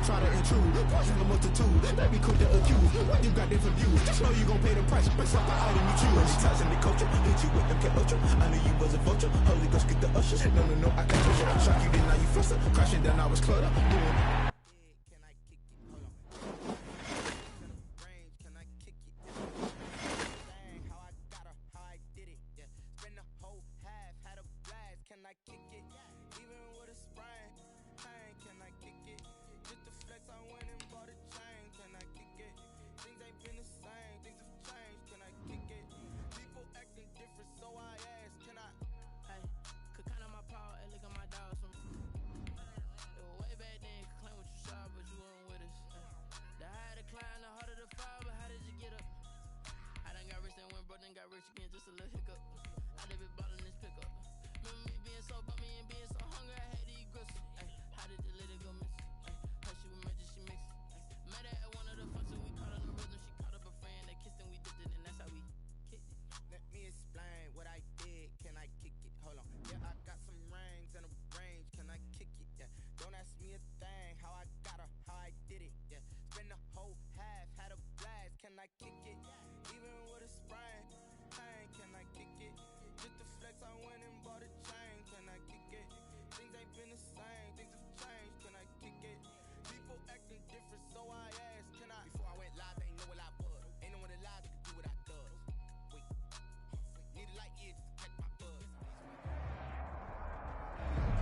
try to intrude. Poison the multitude, let me cook the accused. What you got different views? Just know you gon' pay the price. Based off the item you choose. Many times in the culture, hit you with MK Ultra. I knew you was a vulture. Holy Ghost, get the ushers. No, I can't touch you. Shock you, then now you fluster. Crashing down, I was cluttered.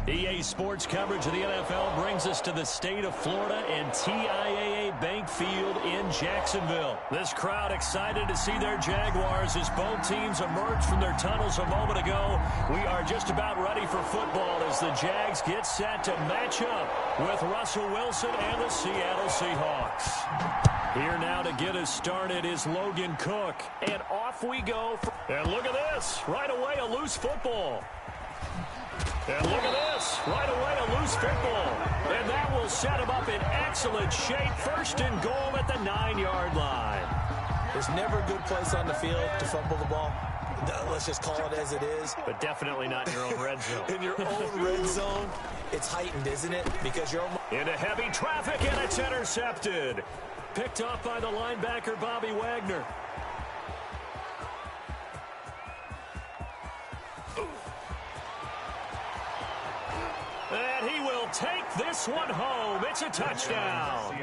EA Sports coverage of the NFL brings us to the state of Florida and TIAA Bank Field in Jacksonville. This crowd excited to see their Jaguars as both teams emerge from their tunnels a moment ago. We are just about ready for football as the Jags get set to match up with Russell Wilson and the Seattle Seahawks. Here now to get us started is Logan Cook. And off we go. And look at this. Right away, a loose football. And look at this. Right away, a loose football. And that will set him up in excellent shape. First and goal at the 9-yard line. There's never a good place on the field to fumble the ball. Let's just call it as it is. But definitely not in your own red zone. In your own red zone, it's heightened, isn't it? Because you're into heavy traffic, and it's intercepted. Picked off by the linebacker, Bobby Wagner. And he will take this one home. It's a touchdown.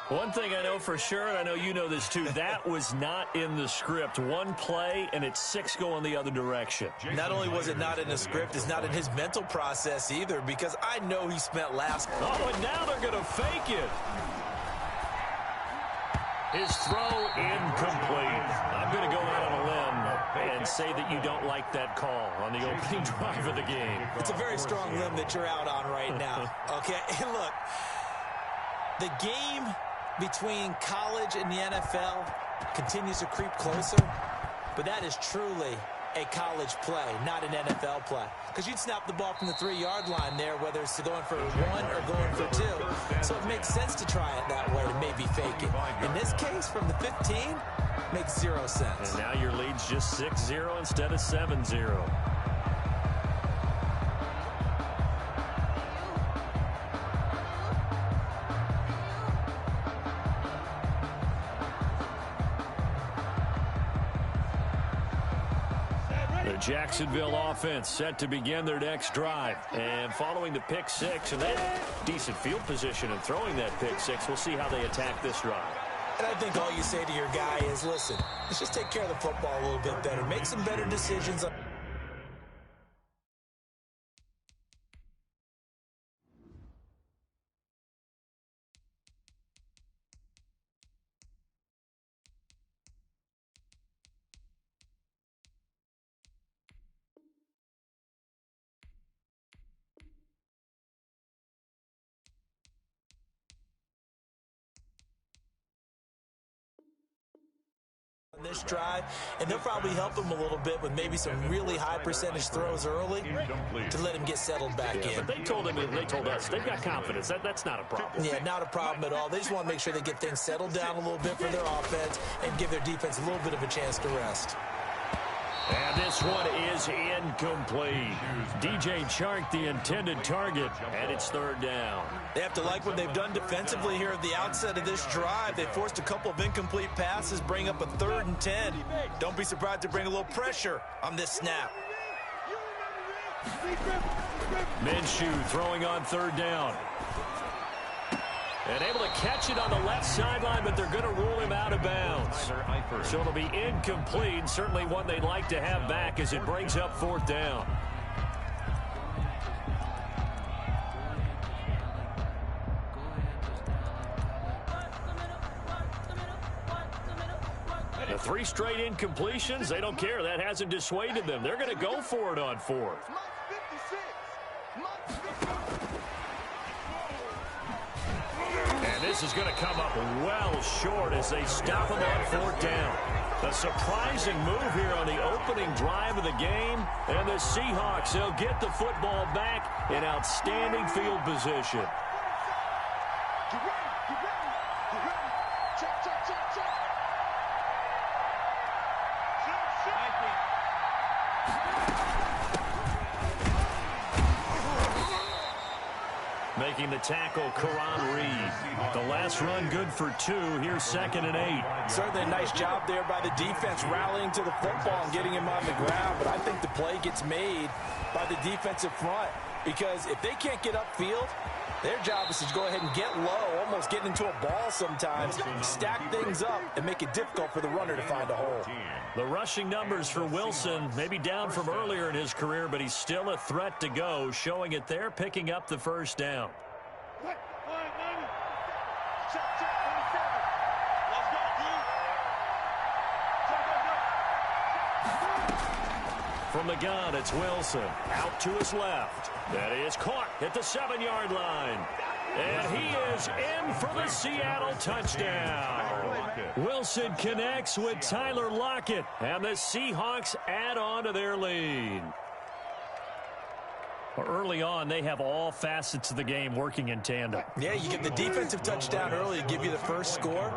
One thing I know for sure, and I know you know this too, that was not in the script. One play, and it's 6 going the other direction. Not only was it not in the script, it's not in his mental process either, because I know he spent last. Oh, and now they're going to fake it. His throw incomplete. I'm going to go out on a limb and say that you don't like that call on the opening drive of the game. It's a very strong limb that you're out on right now. Okay, and look, the game between college and the NFL continues to creep closer, but that is truly a college play, not an NFL play. Because you'd snap the ball from the 3-yard line there, whether it's going for 1 or going for 2. So it makes sense to try it that way to maybe fake it. In this case, from the 15, makes 0 sense. And now your lead's just 6-0 instead of 7-0. Jacksonville offense set to begin their next drive. And following the pick 6, and they have decent field position in throwing that pick 6. We'll see how they attack this drive. And I think all you say to your guy is, listen, let's just take care of the football a little bit better. Make some better decisions. This drive, and they'll probably help him a little bit with maybe some really high percentage throws early to let him get settled back in. But they told him, and they told us, they've got confidence. That's not a problem. Yeah, not a problem at all. They just want to make sure they get things settled down a little bit for their offense and give their defense a little bit of a chance to rest. And this one is incomplete. DJ Chark, the intended target, and it's third down. They have to like what they've done defensively here at the outset of this drive. They forced a couple of incomplete passes, bring up a 3rd and 10. Don't be surprised to bring a little pressure on this snap. Minshew throwing on 3rd down. And able to catch it on the left sideline, but they're going to rule him out of bounds. So it'll be incomplete. Certainly one they'd like to have back as it brings up 4th down. The 3 straight incompletions, they don't care. That hasn't dissuaded them. They're going to go for it on 4th. And this is going to come up well short as they stop him on 4th down. A surprising move here on the opening drive of the game. And the Seahawks, they'll get the football back in outstanding field position. Making the tackle, Karan Reed. The last run good for 2. Here's 2nd and 8. Certainly a nice job there by the defense rallying to the football and getting him on the ground. But I think the play gets made by the defensive front because if they can't get upfield, their job is to go ahead and get low, almost get into a ball sometimes, stack things up, and make it difficult for the runner to find a hole. The rushing numbers for Wilson, maybe down from earlier in his career, but he's still a threat to go, showing it there, picking up the 1st down. From the gun, it's Wilson. Out to his left. That is caught at the 7-yard line. And he is in for the Seattle touchdown. Wilson connects with Tyler Lockett. And the Seahawks add on to their lead. Early on, they have all facets of the game working in tandem. Yeah, you get the defensive touchdown early to give you the first score,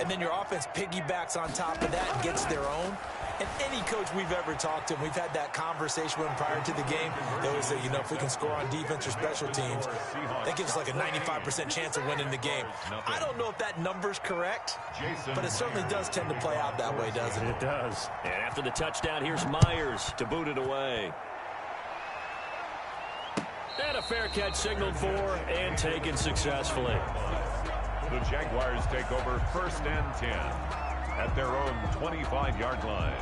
and then your offense piggybacks on top of that and gets their own. And any coach we've ever talked to, we've had that conversation with them prior to the game. They always say, you know, if we can score on defense or special teams, that gives us like a 95% chance of winning the game. I don't know if that number's correct, but it certainly does tend to play out that way, doesn't it? It does. And after the touchdown, here's Myers to boot it away. And a fair catch signaled for and taken successfully. The Jaguars take over 1st and 10 at their own 25-yard line.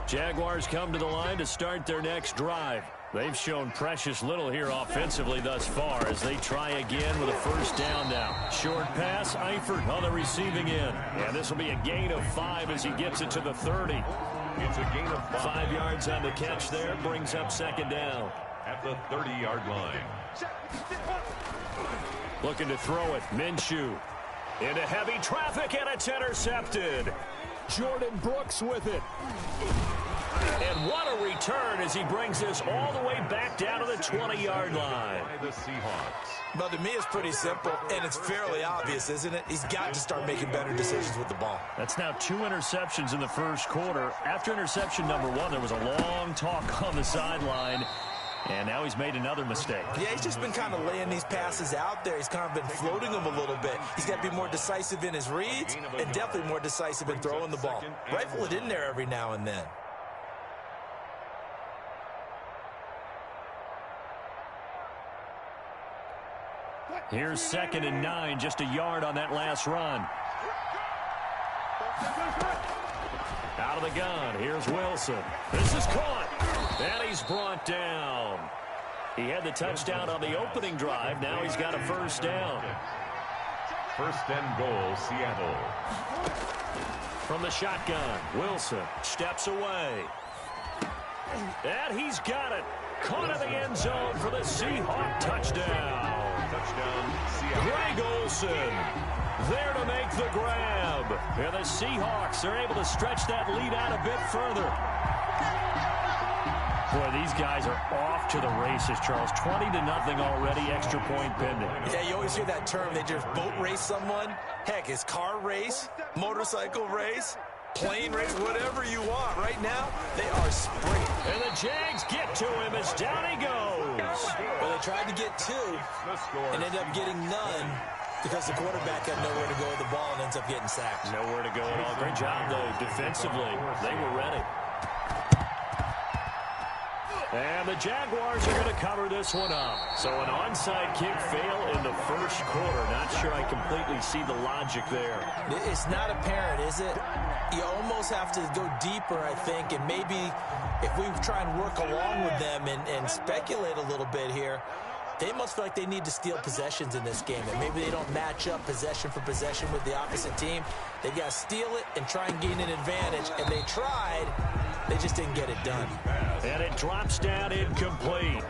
Jaguars come to the line to start their next drive. They've shown precious little here offensively thus far as they try again with a 1st down now. Short pass, Eifert on the receiving end. And this will be a gain of 5 as he gets it to the 30. It's a gain of 5 yards on the catch there, brings up 2nd down. At the 30-yard line. Looking to throw it, Minshew. Into heavy traffic, and it's intercepted. Jordan Brooks with it. And what a return as he brings this all the way back down to the 20-yard line. By the Seahawks. Well, to me, it's pretty simple, and it's fairly obvious, isn't it? He's got to start making better decisions with the ball. That's now 2 interceptions in the first quarter. After interception number 1, there was a long talk on the sideline. And now he's made another mistake. Yeah, he's just been kind of laying these passes out there. He's kind of been floating them a little bit. He's got to be more decisive in his reads and definitely more decisive in throwing the ball. Rifle it in there every now and then. Here's 2nd and 9, just a yard on that last run. Out of the gun, here's Wilson. This is caught. And he's brought down. He had the touchdown on the opening drive. Now he's got a 1st down. 1st and goal, Seattle. From the shotgun, Wilson steps away. And he's got it. Caught in the end zone for the Seahawk touchdown. Touchdown, Seattle. Greg Olsen there to make the grab. And the Seahawks are able to stretch that lead out a bit further. Boy, these guys are off to the races, Charles. 20-0 already, extra point pending. Yeah, you always hear that term. They just boat race someone. Heck, it's car race, motorcycle race, plane race, whatever you want. Right now, they are sprinting. And the Jags get to him as down he goes. Well, they tried to get 2 and ended up getting none because the quarterback had nowhere to go with the ball and ends up getting sacked. Nowhere to go at all. Great job, though, defensively. They were ready. And the Jaguars are going to cover this one up. So an onside kick fail in the first quarter. Not sure I completely see the logic there. It's not apparent, is it? You almost have to go deeper, I think, and maybe if we try and work along with them and speculate a little bit here, they must feel like they need to steal possessions in this game, and maybe they don't match up possession for possession with the opposite team. They've got to steal it and try and gain an advantage, and they tried. They just didn't get it done. And it drops down incomplete.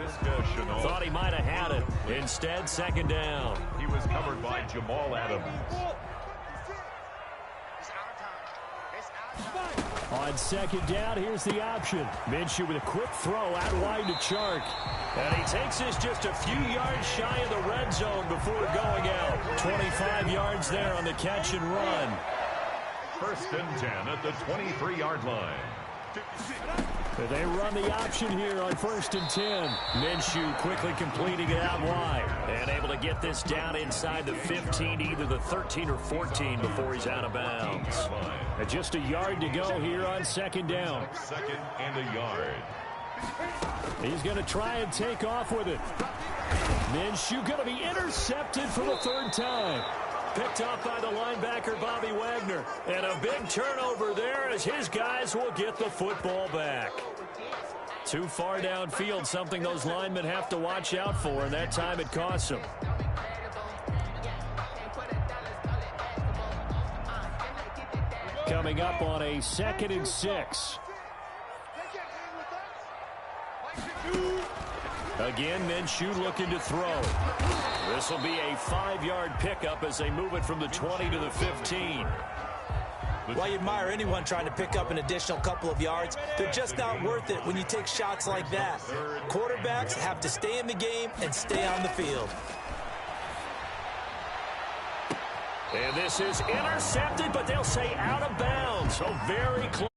Thought he might have had it. Instead, second down. He was covered by Jamal Adams. On second down, here's the option. Minshew with a quick throw out wide to Chark. And he takes this just a few yards shy of the red zone before going out. 25 yards there on the catch and run. 1st and 10 at the 23-yard line. They run the option here on 1st and 10. Minshew quickly completing it out wide. And able to get this down inside the 15, either the 13 or 14 before he's out of bounds. And just a yard to go here on second down. 2nd and a yard. He's going to try and take off with it. Minshew going to be intercepted for the 3rd time. Picked off by the linebacker, Bobby Wagner. And a big turnover there as his guys will get the football back. Too far downfield, something those linemen have to watch out for, and that time it costs them. Coming up on a 2nd and 6. Again, Minshew looking to throw. This will be a 5-yard pickup as they move it from the 20 to the 15. Well, you admire anyone trying to pick up an additional couple of yards. They're just not worth it when you take shots like that. Quarterbacks have to stay in the game and stay on the field. And this is intercepted, but they'll say out of bounds. So very close.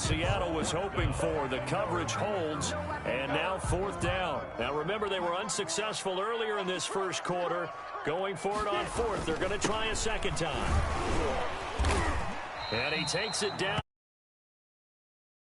Seattle was hoping for. The coverage holds, and now 4th down. Now remember, they were unsuccessful earlier in this first quarter. Going for it on 4th. They're going to try a second time. And he takes it down.